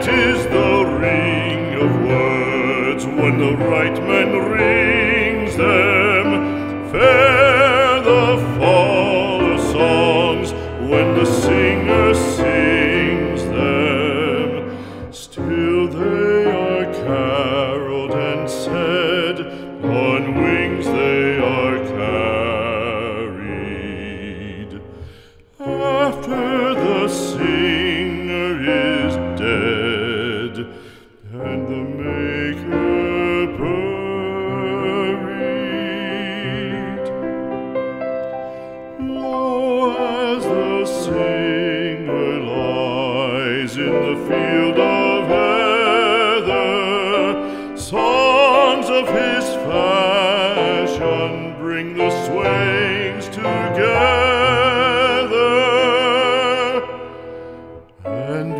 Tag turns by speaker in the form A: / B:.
A: Sweet is the ring of words when the right man rings them. Fair the fall of songs when the singer sings them. Still they are caroled and said, on wings they are carried. After the singer is dead and the maker buried, lo, as the singer lies in the field of heather, songs of his fashion bring the swains together. And